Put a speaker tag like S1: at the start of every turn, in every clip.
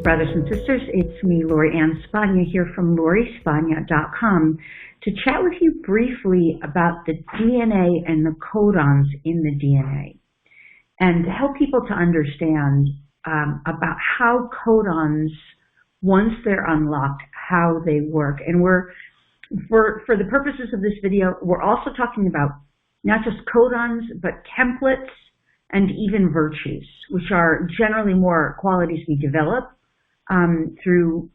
S1: brothers and sisters. It's me, Lori Ann Spagna, here from LoriSpagna.com to chat with you briefly about the DNA and the codons in the DNA and to help people to understand about how codons, once they're unlocked, how they work. And for the purposes of this video, we're also talking about not just codons, but templates and even virtues, which are generally more qualities we develop through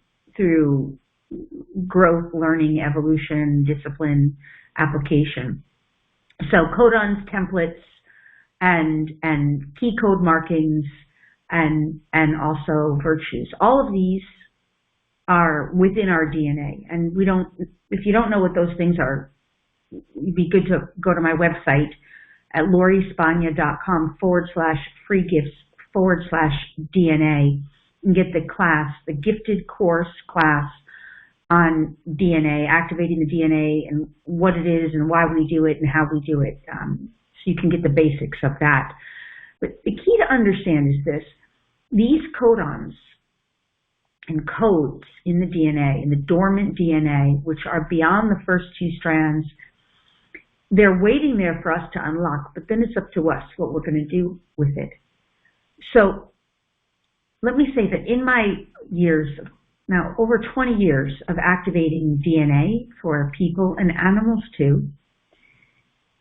S1: growth, learning, evolution, discipline, application. So codons, templates, and key code markings, and also virtues. All of these are within our DNA, and if you don't know what those things are, it'd be good to go to my website at LoriSpagna.com/free gifts/DNA and get the class, the gifted course class on DNA, activating the DNA and what it is and why we do it and how we do it. So you can get the basics of that. But the key to understand is this: these codons and codes in the DNA, in the dormant DNA, which are beyond the first two strands, they're waiting there for us to unlock, but then it's up to us what we're going to do with it. So let me say that in my years, now over 20 years of activating DNA for people and animals too,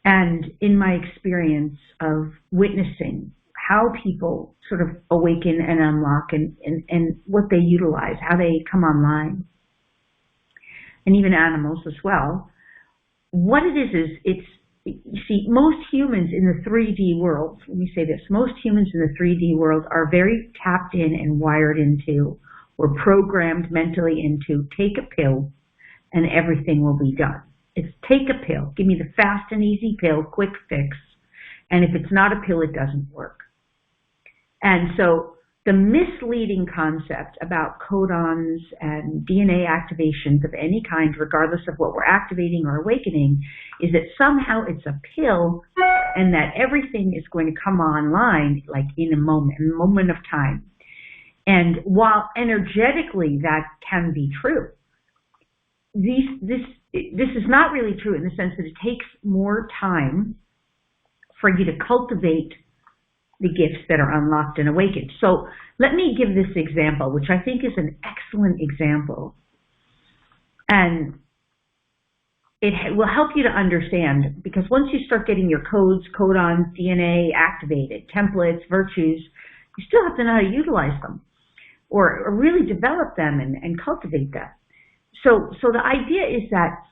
S1: and in my experience of witnessing how people sort of awaken and unlock and what they utilize, how they come online, and even animals as well, what it is you see, most humans in the 3D world, let me say this, most humans in the 3D world are very tapped in and wired into, or programmed mentally into, take a pill and everything will be done. It's take a pill, give me the fast and easy pill, quick fix, and if it's not a pill, it doesn't work. And so the misleading concept about codons and DNA activations of any kind, regardless of what we're activating or awakening, is that somehow it's a pill and that everything is going to come online like in a moment of time. And while energetically that can be true, this is not really true in the sense that it takes more time for you to cultivate the gifts that are unlocked and awakened. So let me give this example, which I think is an excellent example. And it will help you to understand, because once you start getting your codes, codons, DNA activated, templates, virtues, you still have to know how to utilize them or really develop them and cultivate them. So the idea is that,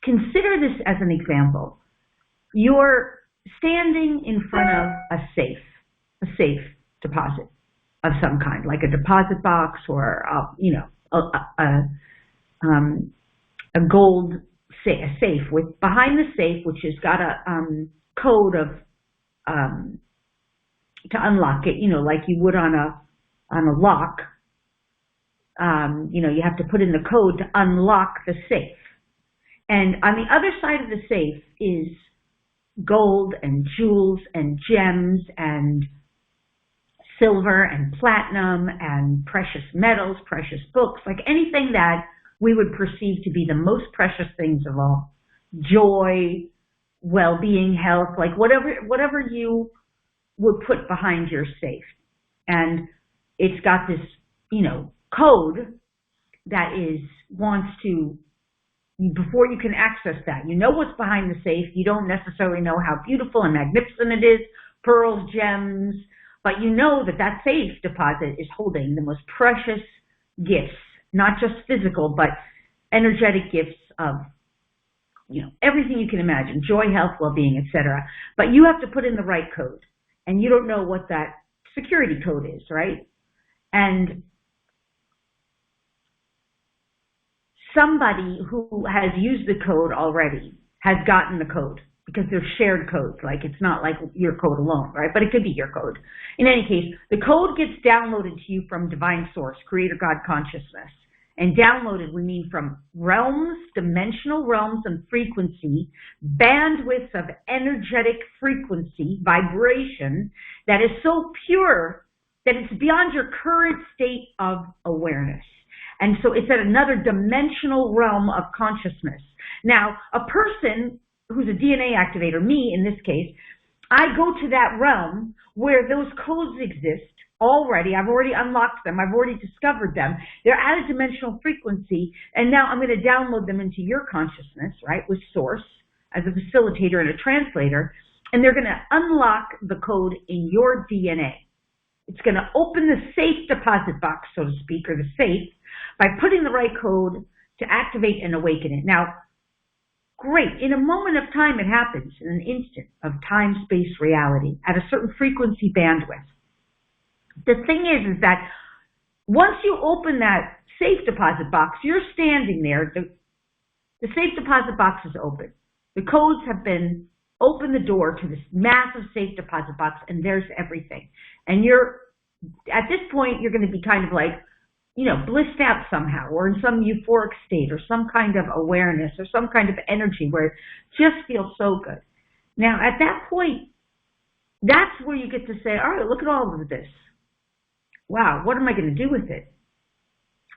S1: consider this as an example. You're standing in front of a safe deposit of some kind, like a deposit box or a gold safe with behind the safe, which has got a code of to unlock it, like you would on a lock. You have to put in the code to unlock the safe, and on the other side of the safe is gold and jewels and gems and silver and platinum and precious metals, precious books, like anything that we would perceive to be the most precious things of all. Joy, well-being, health, like whatever you would put behind your safe. And it's got this, code that wants to, before you can access that, you know what's behind the safe. You don't necessarily know how beautiful and magnificent it is, pearls, gems, but you know that safe deposit is holding the most precious gifts, not just physical, but energetic gifts of, everything you can imagine, joy, health, well-being, etc. But you have to put in the right code, and you don't know what that security code is, right? And somebody who has used the code already has gotten the code, because they're shared codes. Like, it's not like your code alone, right? But it could be your code. In any case, the code gets downloaded to you from divine source, creator God consciousness. And downloaded, we mean from realms, dimensional realms and frequency, bandwidths of energetic frequency, vibration, that is so pure that it's beyond your current state of awareness. And so it's at another dimensional realm of consciousness. Now, a person who's a DNA activator, me in this case, I go to that realm where those codes exist already. I've already unlocked them. I've already discovered them. They're at a dimensional frequency, and now I'm going to download them into your consciousness, right, with Source as a facilitator and a translator, and they're going to unlock the code in your DNA. It's going to open the safe deposit box, so to speak, or the safe, by putting the right code to activate and awaken it. Now, great. In a moment of time, it happens in an instant of time, space, reality at a certain frequency bandwidth. The thing is that once you open that safe deposit box, you're standing there. The safe deposit box is open. The codes have been opened the door to this massive safe deposit box, and there's everything. And at this point, you're going to be kind of like, blissed out somehow, or in some euphoric state, or some kind of awareness, or some kind of energy where it just feels so good. Now, at that point, that's where you get to say, all right, look at all of this. Wow, what am I going to do with it?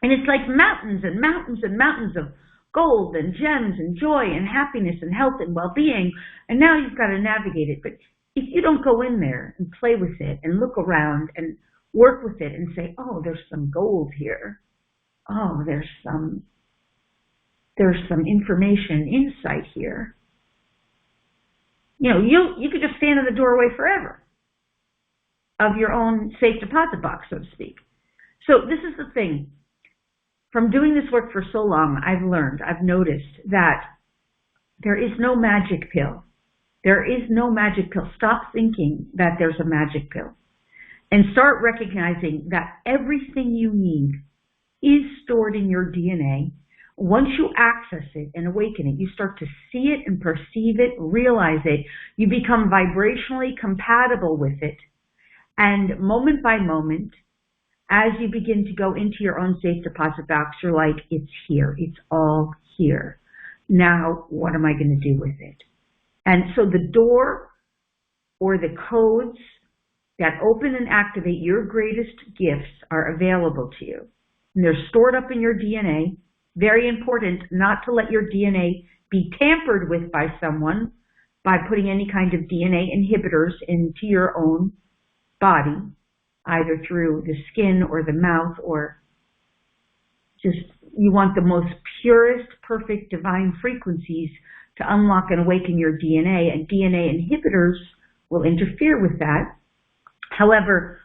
S1: And it's like mountains and mountains and mountains of gold and gems and joy and happiness and health and well-being. And now you've got to navigate it. But if you don't go in there and play with it and look around and work with it and say, oh, there's some gold here. Oh, there's some information, insight here. You could just stand in the doorway forever of your own safe deposit box, so to speak. So this is the thing. From doing this work for so long, I've noticed that there is no magic pill. There is no magic pill. Stop thinking that there's a magic pill. And start recognizing that everything you need is stored in your DNA. Once you access it and awaken it, you start to see it and perceive it, realize it. You become vibrationally compatible with it. And moment by moment, as you begin to go into your own safe deposit box, you're like, it's here. It's all here. Now, what am I going to do with it? And so the door or the codes that open and activate your greatest gifts are available to you. And they're stored up in your DNA. Very important not to let your DNA be tampered with by someone by putting any kind of DNA inhibitors into your own body, either through the skin or the mouth, or just you want the most purest, perfect, divine frequencies to unlock and awaken your DNA, and DNA inhibitors will interfere with that. However,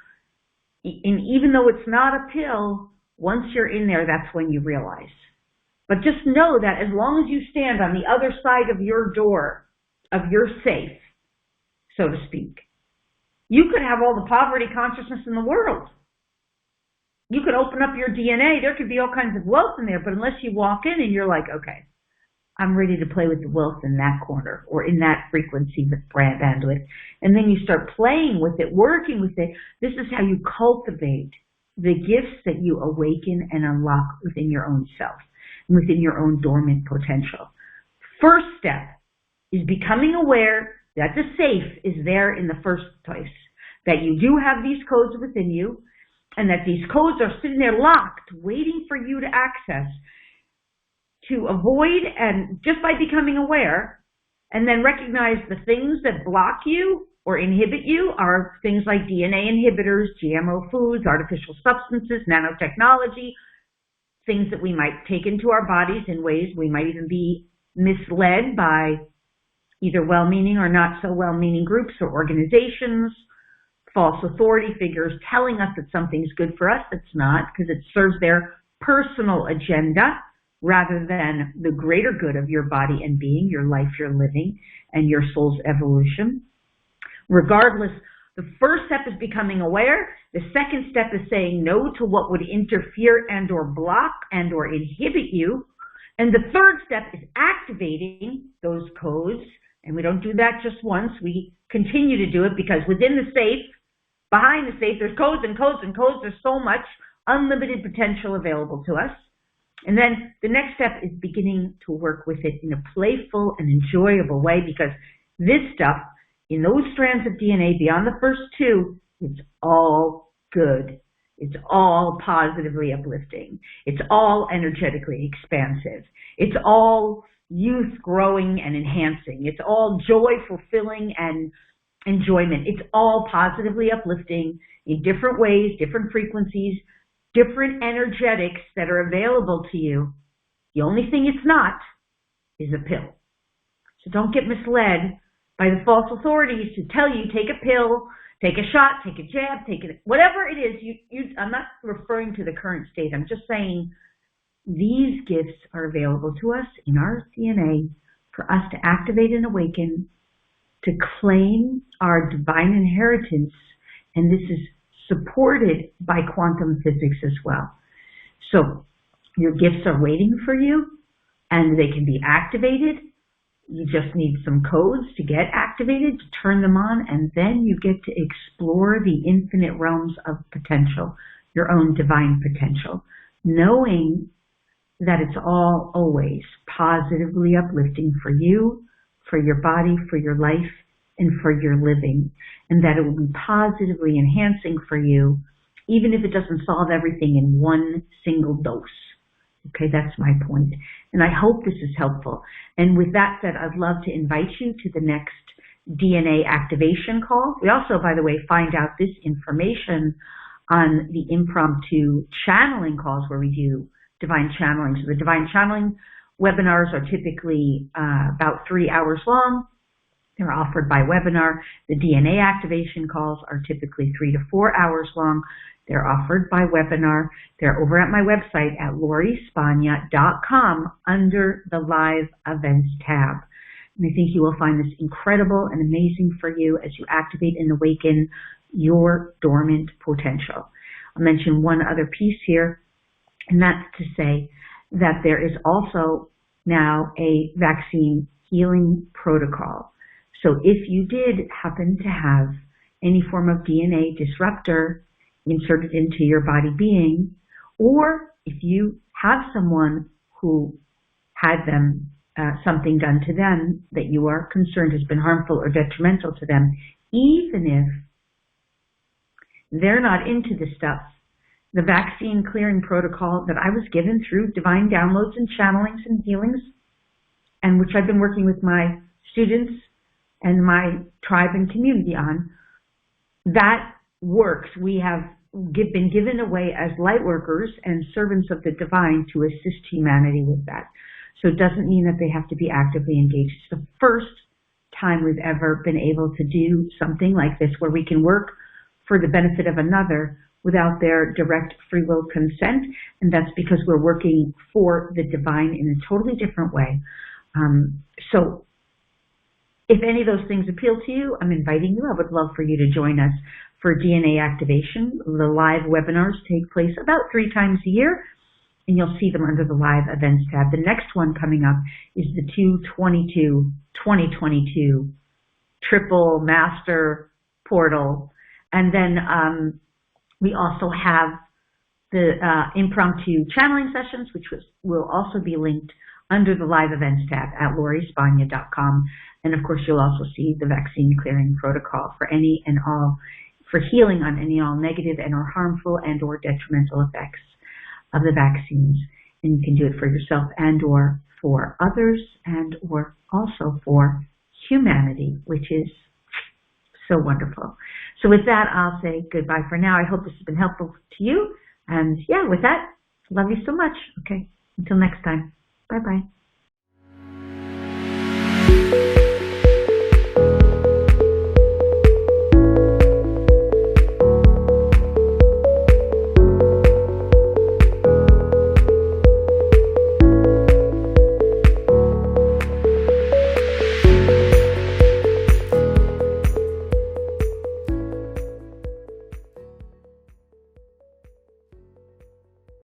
S1: even though it's not a pill, once you're in there, that's when you realize. But just know that as long as you stand on the other side of your door, of your safe, so to speak, you could have all the poverty consciousness in the world. You could open up your DNA. There could be all kinds of wealth in there, but unless you walk in and you're like, okay, I'm ready to play with the wealth in that corner or in that frequency bandwidth, and then you start playing with it, working with it, this is how you cultivate the gifts that you awaken and unlock within your own self, and within your own dormant potential. First step is becoming aware that the safe is there in the first place, that you do have these codes within you, and that these codes are sitting there locked, waiting for you to access, to avoid, and just by becoming aware, and then recognize the things that block you or inhibit you are things like DNA inhibitors, GMO foods, artificial substances, nanotechnology, things that we might take into our bodies in ways we might even be misled by either well-meaning or not so well-meaning groups or organizations, false authority figures telling us that something's good for us that's not, because it serves their personal agenda rather than the greater good of your body and being, your life you're living, and your soul's evolution. Regardless, the first step is becoming aware. The second step is saying no to what would interfere and or block and or inhibit you. And the third step is activating those codes. And we don't do that just once. We continue to do it because within the safe, behind the safe, there's codes and codes and codes. There's so much unlimited potential available to us. And then the next step is beginning to work with it in a playful and enjoyable way, because this stuff in those strands of DNA beyond the first two, it's all good. It's all positively uplifting. It's all energetically expansive. It's all youth growing and enhancing. It's all joy, fulfilling, and enjoyment. It's all positively uplifting in different ways, different frequencies, different energetics that are available to you. The only thing it's not is a pill. So don't get misled by the false authorities to tell you take a pill, take a shot, take a jab, whatever it is. I'm not referring to the current state. I'm just saying these gifts are available to us in our DNA for us to activate and awaken, to claim our divine inheritance, and this is supported by quantum physics as well. So your gifts are waiting for you, and they can be activated. You just need some codes to get activated, to turn them on, and then you get to explore the infinite realms of potential, your own divine potential, knowing that it's all always positively uplifting for you, for your body, for your life, and for your living, and that it will be positively enhancing for you, even if it doesn't solve everything in one single dose. Okay, that's my point. And I hope this is helpful. And with that said, I'd love to invite you to the next DNA activation call. We also, by the way, find out this information on the impromptu channeling calls where we do divine channeling. So the divine channeling webinars are typically about 3 hours long. They're offered by webinar. The DNA activation calls are typically 3 to 4 hours long. They're offered by webinar. They're over at my website at lorispagna.com under the live events tab. And I think you will find this incredible and amazing for you as you activate and awaken your dormant potential. I'll mention one other piece here, and that's to say that there is also now a vaccine healing protocol. So if you did happen to have any form of DNA disruptor inserted into your body being, or if you have someone who had them something done to them that you are concerned has been harmful or detrimental to them, even if they're not into the stuff, the vaccine clearing protocol that I was given through divine downloads and channelings and healings, and which I've been working with my students and my tribe and community on, that works. We have been given away as light workers and servants of the divine to assist humanity with that. So it doesn't mean that they have to be actively engaged. It's the first time we've ever been able to do something like this where we can work for the benefit of another without their direct free will consent, and that's because we're working for the divine in a totally different way. So if any of those things appeal to you, I'm inviting you. I would love for you to join us for DNA activation. The live webinars take place about 3 times a year, and you'll see them under the live events tab. The next one coming up is the 2/22/2022 triple master portal. And then we also have the impromptu channeling sessions, which will also be linked under the live events tab at lorispagna.com. And of course, you'll also see the vaccine clearing protocol for any and all, for healing on any and all negative and or harmful and or detrimental effects of the vaccines. And you can do it for yourself and or for others and or also for humanity, which is so wonderful. So with that, I'll say goodbye for now. I hope this has been helpful to you. And yeah, with that, love you so much. Okay, until next time. Bye-bye.